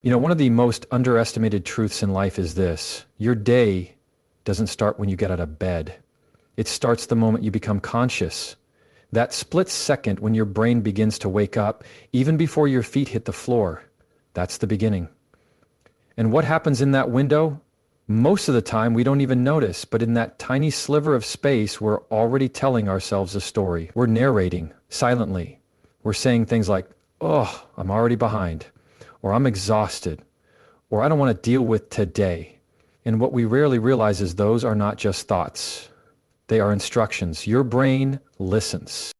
One of the most underestimated truths in life is this: your day doesn't start when you get out of bed. It starts the moment you become conscious. That split second when your brain begins to wake up, even before your feet hit the floor, that's the beginning. And what happens in that window? Most of the time we don't even notice, but in that tiny sliver of space, we're already telling ourselves a story. We're narrating silently. We're saying things like, "Oh, I'm already behind," or "I'm exhausted," or "I don't want to deal with today." And what we rarely realize is those are not just thoughts. They are instructions. Your brain listens.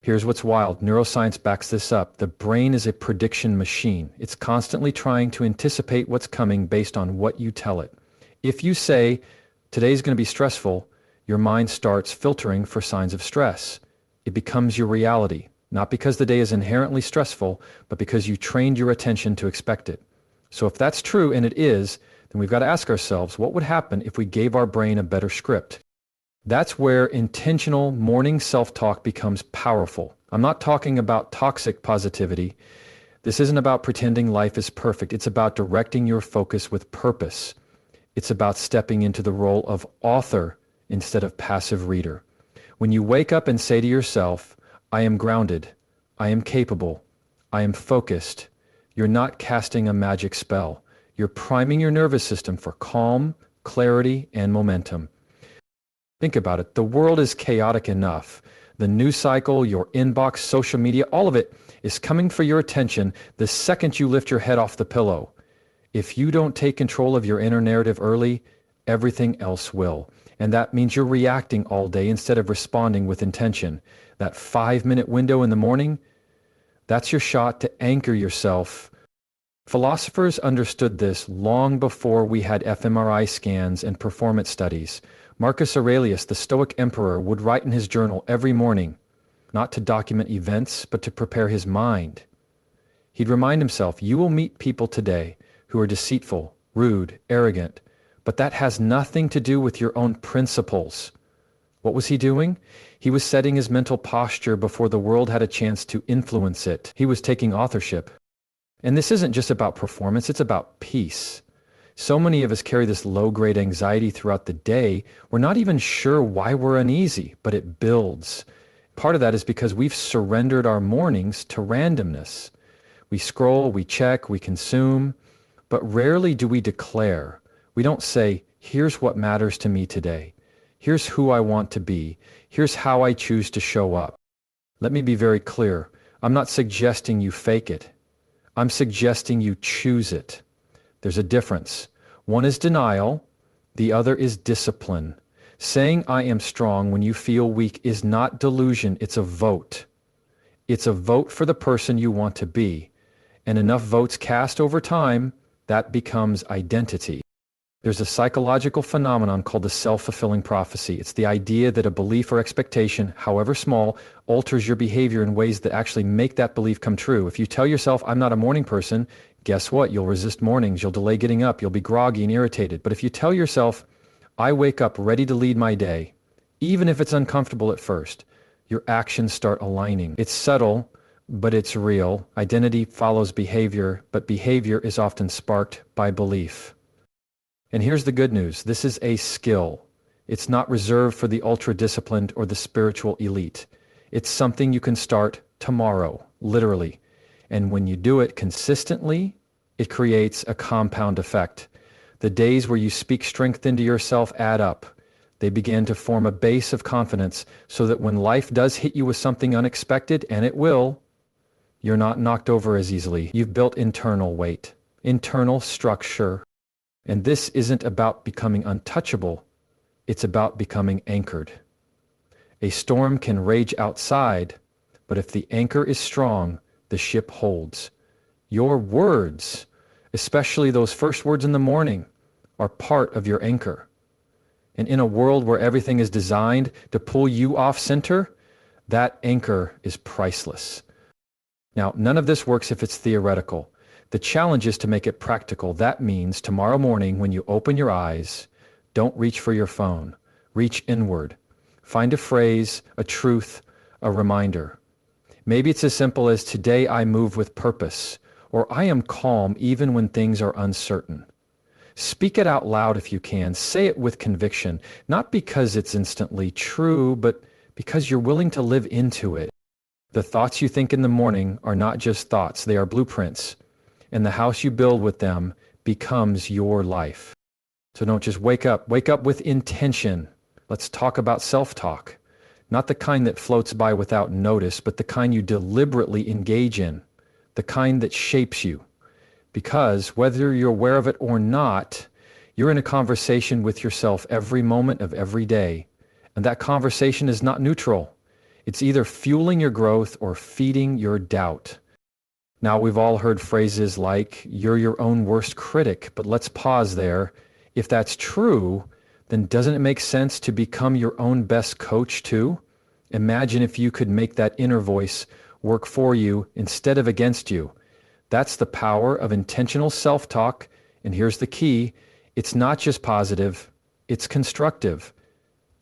Here's what's wild. Neuroscience backs this up. The brain is a prediction machine. It's constantly trying to anticipate what's coming based on what you tell it. If you say, "Today's going to be stressful," your mind starts filtering for signs of stress. It becomes your reality, not because the day is inherently stressful, but because you trained your attention to expect it. So if that's true, and it is, then we've got to ask ourselves, what would happen if we gave our brain a better script? That's where intentional morning self-talk becomes powerful. I'm not talking about toxic positivity. This isn't about pretending life is perfect. It's about directing your focus with purpose. It's about stepping into the role of author instead of passive reader. When you wake up and say to yourself, "I am grounded, I am capable, I am focused," you're not casting a magic spell. You're priming your nervous system for calm, clarity, and momentum. Think about it. The world is chaotic enough. The news cycle, your inbox, social media, all of it is coming for your attention the second you lift your head off the pillow. If you don't take control of your inner narrative early, everything else will. And that means you're reacting all day instead of responding with intention. That 5-minute window in the morning, that's your shot to anchor yourself. Philosophers understood this long before we had fMRI scans and performance studies. Marcus Aurelius, the Stoic emperor, would write in his journal every morning, not to document events, but to prepare his mind. He'd remind himself, "You will meet people today who are deceitful, rude, arrogant, but that has nothing to do with your own principles." What was he doing? He was setting his mental posture before the world had a chance to influence it. He was taking authorship. And this isn't just about performance, it's about peace. So many of us carry this low-grade anxiety throughout the day. We're not even sure why we're uneasy, but it builds. Part of that is because we've surrendered our mornings to randomness. We scroll, we check, we consume, but rarely do we declare. We don't say, "Here's what matters to me today. Here's who I want to be. Here's how I choose to show up." Let me be very clear. I'm not suggesting you fake it. I'm suggesting you choose it. There's a difference. One is denial, the other is discipline. Saying "I am strong" when you feel weak is not delusion, it's a vote. It's a vote for the person you want to be. And enough votes cast over time, that becomes identity. There's a psychological phenomenon called the self-fulfilling prophecy. It's the idea that a belief or expectation, however small, alters your behavior in ways that actually make that belief come true. If you tell yourself, "I'm not a morning person," guess what? You'll resist mornings, you'll delay getting up, you'll be groggy and irritated. But if you tell yourself, "I wake up ready to lead my day," even if it's uncomfortable at first, your actions start aligning. It's subtle, but it's real. Identity follows behavior, but behavior is often sparked by belief. And here's the good news. This is a skill. It's not reserved for the ultra-disciplined or the spiritual elite. It's something you can start tomorrow, literally. And when you do it consistently, it creates a compound effect. The days where you speak strength into yourself add up. They begin to form a base of confidence so that when life does hit you with something unexpected, and it will, you're not knocked over as easily. You've built internal weight, internal structure. And this isn't about becoming untouchable. It's about becoming anchored. A storm can rage outside, but if the anchor is strong, the ship holds. Your words, especially those first words in the morning, are part of your anchor. And in a world where everything is designed to pull you off center, that anchor is priceless. Now, none of this works if it's theoretical. The challenge is to make it practical. That means tomorrow morning when you open your eyes, don't reach for your phone. Reach inward. Find a phrase, a truth, a reminder. Maybe it's as simple as "Today I move with purpose," or I am calm even when things are uncertain. Speak it out loud if you can. Say it with conviction, not because it's instantly true, but because you're willing to live into it. The thoughts you think in the morning are not just thoughts, they are blueprints. And the house you build with them becomes your life. So don't just wake up with intention. Let's talk about self-talk. Not the kind that floats by without notice, but the kind you deliberately engage in, the kind that shapes you. Because whether you're aware of it or not, you're in a conversation with yourself every moment of every day. And that conversation is not neutral. It's either fueling your growth or feeding your doubt. Now, we've all heard phrases like, you're your own worst critic, but let's pause there. If that's true, then doesn't it make sense to become your own best coach too? Imagine if you could make that inner voice work for you instead of against you. That's the power of intentional self-talk, and here's the key. It's not just positive, it's constructive.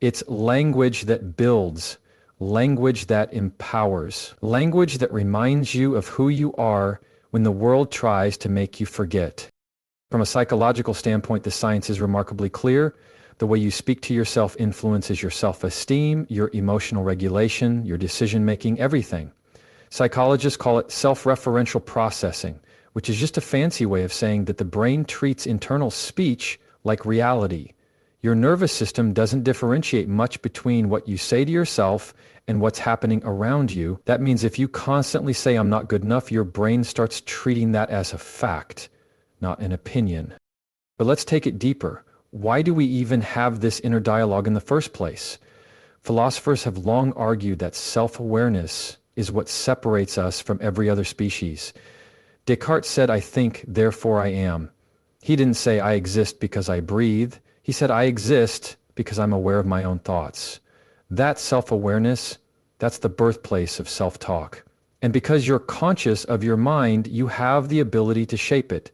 It's language that builds, language that empowers, language that reminds you of who you are when the world tries to make you forget. From a psychological standpoint, the science is remarkably clear. The way you speak to yourself influences your self-esteem, your emotional regulation, your decision-making, everything. Psychologists call it self-referential processing, which is just a fancy way of saying that the brain treats internal speech like reality. Your nervous system doesn't differentiate much between what you say to yourself and what's happening around you. That means if you constantly say, I'm not good enough, your brain starts treating that as a fact, not an opinion. But let's take it deeper. Why do we even have this inner dialogue in the first place? Philosophers have long argued that self-awareness is what separates us from every other species. Descartes said, I think, therefore I am. He didn't say, I exist because I breathe. He said, I exist because I'm aware of my own thoughts. That self-awareness, that's the birthplace of self-talk. And because you're conscious of your mind, you have the ability to shape it.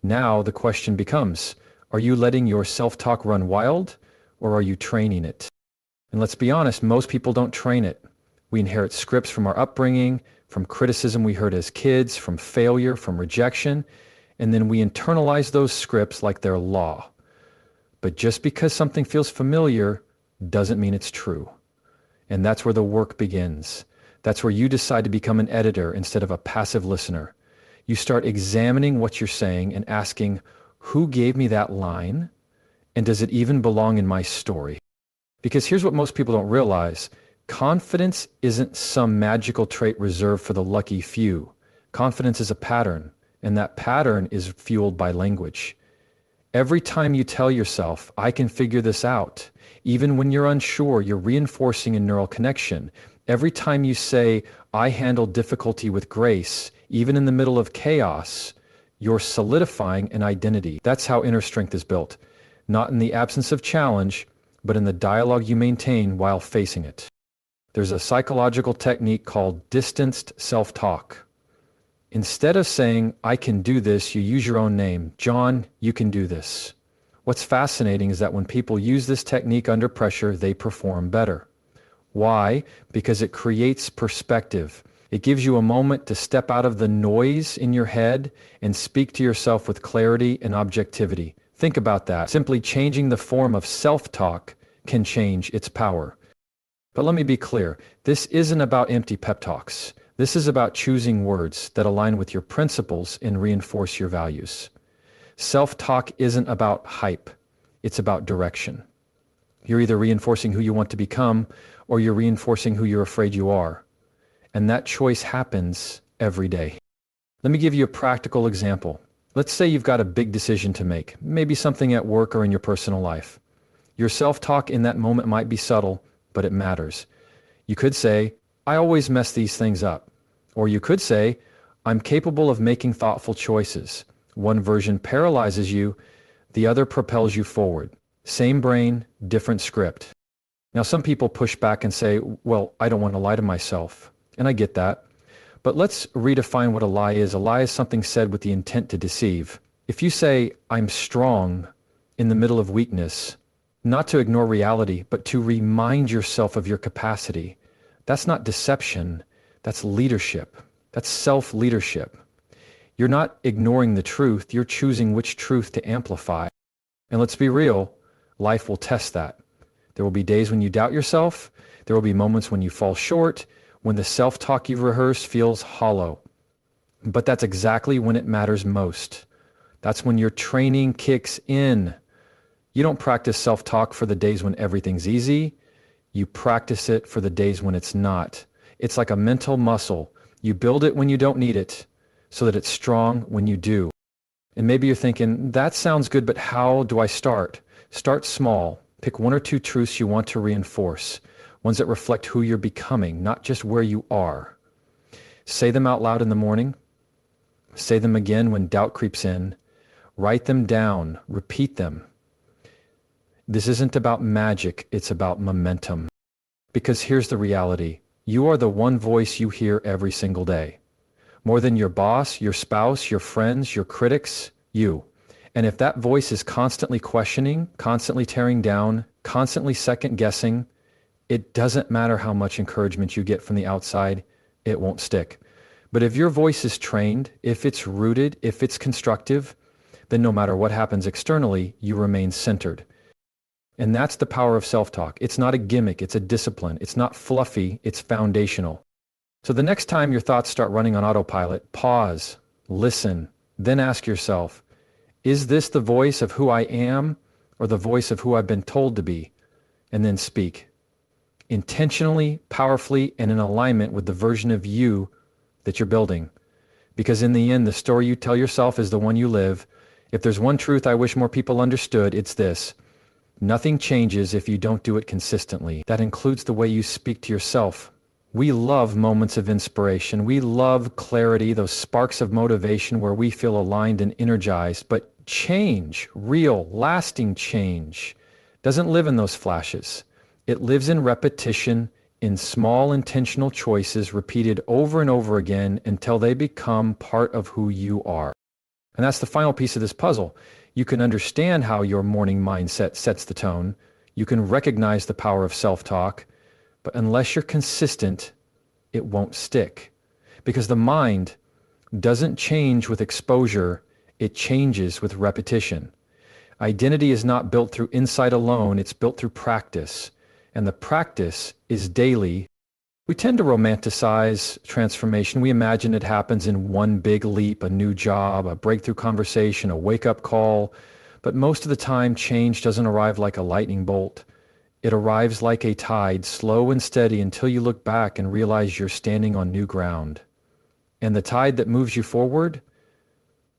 Now the question becomes, are you letting your self-talk run wild, or are you training it? And let's be honest, most people don't train it. We inherit scripts from our upbringing, from criticism we heard as kids, from failure, from rejection, and then we internalize those scripts like they're law. But just because something feels familiar doesn't mean it's true. And that's where the work begins. That's where you decide to become an editor instead of a passive listener. You start examining what you're saying and asking, who gave me that line? And does it even belong in my story? Because here's what most people don't realize. Confidence isn't some magical trait reserved for the lucky few. Confidence is a pattern, and that pattern is fueled by language. Every time you tell yourself, I can figure this out, even when you're unsure, you're reinforcing a neural connection. Every time you say, I handle difficulty with grace, even in the middle of chaos, you're solidifying an identity. That's how inner strength is built. Not in the absence of challenge, but in the dialogue you maintain while facing it. There's a psychological technique called distanced self-talk. Instead of saying, I can do this, you use your own name. John, you can do this. What's fascinating is that when people use this technique under pressure, they perform better. Why? Because it creates perspective. It gives you a moment to step out of the noise in your head and speak to yourself with clarity and objectivity. Think about that. Simply changing the form of self-talk can change its power. But let me be clear, this isn't about empty pep talks. This is about choosing words that align with your principles and reinforce your values. Self-talk isn't about hype. It's about direction. You're either reinforcing who you want to become or you're reinforcing who you're afraid you are. And that choice happens every day. Let me give you a practical example. Let's say you've got a big decision to make, maybe something at work or in your personal life. Your self-talk in that moment might be subtle, but it matters. You could say, I always mess these things up. Or you could say, I'm capable of making thoughtful choices. One version paralyzes you, the other propels you forward. Same brain, different script. Now some people push back and say, well, I don't want to lie to myself. And I get that. But let's redefine what a lie is. A lie is something said with the intent to deceive. If you say, I'm strong in the middle of weakness, not to ignore reality, but to remind yourself of your capacity, that's not deception, that's leadership. That's self-leadership. You're not ignoring the truth, you're choosing which truth to amplify. And let's be real, life will test that. There will be days when you doubt yourself, there will be moments when you fall short, when the self-talk you've rehearsed feels hollow. But that's exactly when it matters most. That's when your training kicks in. You don't practice self-talk for the days when everything's easy. You practice it for the days when it's not. It's like a mental muscle. You build it when you don't need it, so that it's strong when you do. And maybe you're thinking, that sounds good, but how do I start? Start small. Pick one or two truths you want to reinforce, ones that reflect who you're becoming, not just where you are. Say them out loud in the morning. Say them again when doubt creeps in. Write them down. Repeat them. This isn't about magic, it's about momentum. Because here's the reality. You are the one voice you hear every single day. More than your boss, your spouse, your friends, your critics, you. And if that voice is constantly questioning, constantly tearing down, constantly second-guessing, it doesn't matter how much encouragement you get from the outside, it won't stick. But if your voice is trained, if it's rooted, if it's constructive, then no matter what happens externally, you remain centered. And that's the power of self-talk. It's not a gimmick, it's a discipline. It's not fluffy, it's foundational. So the next time your thoughts start running on autopilot, pause, listen, then ask yourself, is this the voice of who I am or the voice of who I've been told to be? And then speak. Intentionally, powerfully, and in alignment with the version of you that you're building. Because in the end, the story you tell yourself is the one you live. If there's one truth I wish more people understood, it's this. Nothing changes if you don't do it consistently. That includes the way you speak to yourself. We love moments of inspiration. We love clarity, those sparks of motivation where we feel aligned and energized. But change, real, lasting change, doesn't live in those flashes. It lives in repetition, in small intentional choices repeated over and over again until they become part of who you are. And that's the final piece of this puzzle. You can understand how your morning mindset sets the tone. You can recognize the power of self-talk, but unless you're consistent, it won't stick. Because the mind doesn't change with exposure, it changes with repetition. Identity is not built through insight alone, it's built through practice. And the practice is daily. We tend to romanticize transformation. We imagine it happens in one big leap, a new job, a breakthrough conversation, a wake-up call. But most of the time, change doesn't arrive like a lightning bolt. It arrives like a tide, slow and steady until you look back and realize you're standing on new ground. And the tide that moves you forward,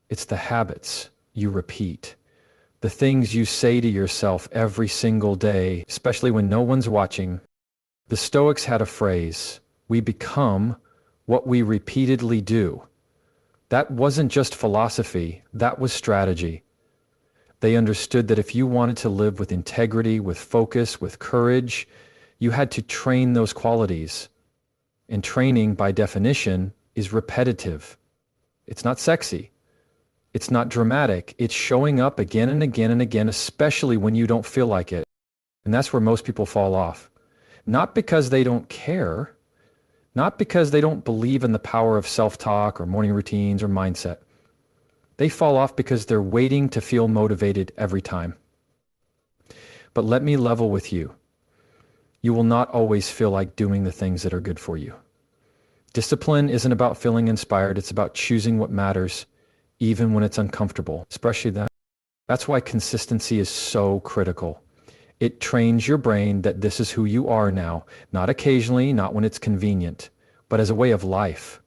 it's the habits you repeat. The things you say to yourself every single day, especially when no one's watching. The Stoics had a phrase, we become what we repeatedly do. That wasn't just philosophy, that was strategy. They understood that if you wanted to live with integrity, with focus, with courage, you had to train those qualities. And training, by definition, is repetitive. It's not sexy. It's not dramatic. It's showing up again and again and again, especially when you don't feel like it. And that's where most people fall off. Not because they don't care, not because they don't believe in the power of self-talk or morning routines or mindset. They fall off because they're waiting to feel motivated every time. But let me level with you. You will not always feel like doing the things that are good for you. Discipline isn't about feeling inspired. It's about choosing what matters, even when it's uncomfortable, especially that. That's why consistency is so critical. It trains your brain that this is who you are now, not occasionally, not when it's convenient, but as a way of life.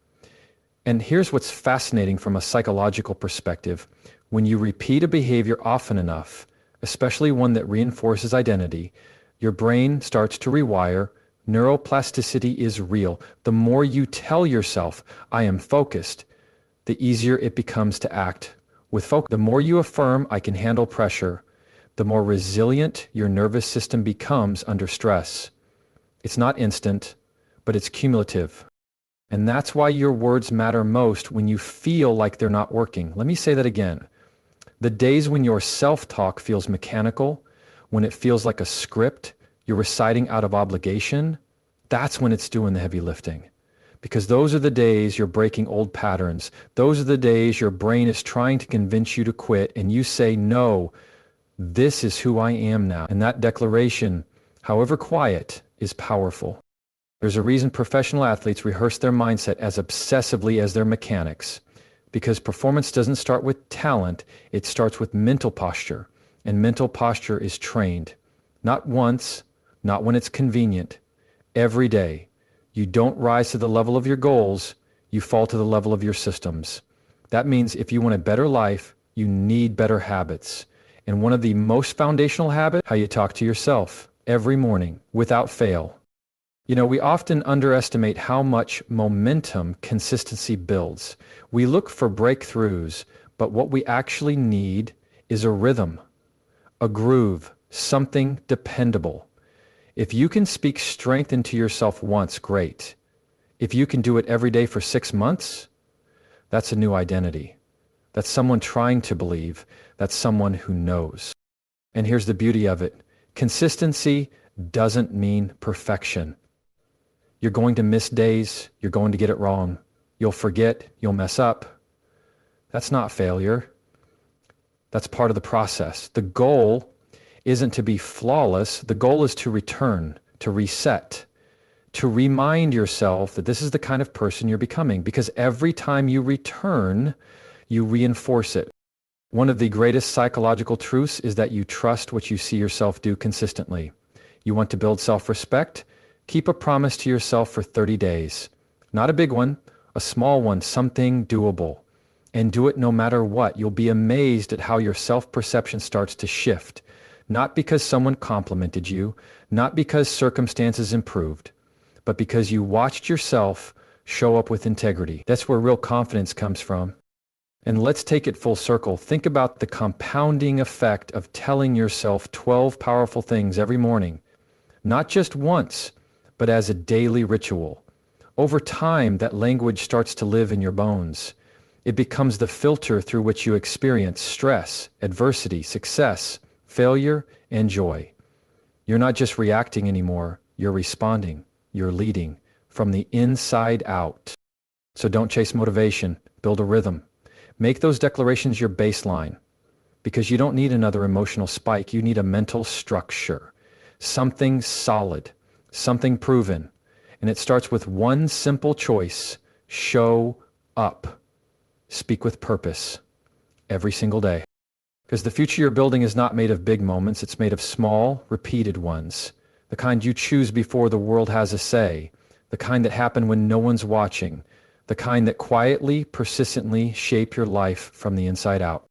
And here's what's fascinating from a psychological perspective. When you repeat a behavior often enough, especially one that reinforces identity, your brain starts to rewire. Neuroplasticity is real. The more you tell yourself, I am focused, the easier it becomes to act with focus. The more you affirm, I can handle pressure, the more resilient your nervous system becomes under stress. It's not instant, but it's cumulative. And that's why your words matter most when you feel like they're not working. Let me say that again. The days when your self-talk feels mechanical, when it feels like a script, you're reciting out of obligation, that's when it's doing the heavy lifting. because those are the days you're breaking old patterns. Those are the days your brain is trying to convince you to quit, and you say, no, this is who I am now. And that declaration, however quiet, is powerful. There's a reason professional athletes rehearse their mindset as obsessively as their mechanics, because performance doesn't start with talent, it starts with mental posture, and mental posture is trained. Not once, not when it's convenient, every day. You don't rise to the level of your goals, you fall to the level of your systems. That means if you want a better life, you need better habits. And one of the most foundational habits, how you talk to yourself every morning without fail. You know, we often underestimate how much momentum consistency builds. We look for breakthroughs, but what we actually need is a rhythm, a groove, something dependable. If you can speak strength into yourself once, great. If you can do it every day for 6 months, that's a new identity. That's someone trying to believe. That's someone who knows. And here's the beauty of it. Consistency doesn't mean perfection. You're going to miss days. You're going to get it wrong. You'll forget. You'll mess up. That's not failure. That's part of the process. The goal isn't to be flawless. The goal is to return, to reset, to remind yourself that this is the kind of person you're becoming, because every time you return, you reinforce it. One of the greatest psychological truths is that you trust what you see yourself do consistently. You want to build self-respect? Keep a promise to yourself for 30 days. Not a big one, a small one, something doable. And do it no matter what. You'll be amazed at how your self-perception starts to shift. Not because someone complimented you, not because circumstances improved, but because you watched yourself show up with integrity. That's where real confidence comes from. And let's take it full circle. Think about the compounding effect of telling yourself 12 powerful things every morning, not just once, but as a daily ritual. Over time, that language starts to live in your bones. It becomes the filter through which you experience stress, adversity, success, failure, and joy. You're not just reacting anymore, you're responding, you're leading from the inside out. So don't chase motivation, build a rhythm. Make those declarations your baseline, because you don't need another emotional spike, you need a mental structure, something solid, something proven. And it starts with one simple choice: show up. Speak with purpose every single day. Because the future you're building is not made of big moments, it's made of small, repeated ones. The kind you choose before the world has a say. The kind that happen when no one's watching. The kind that quietly, persistently shape your life from the inside out.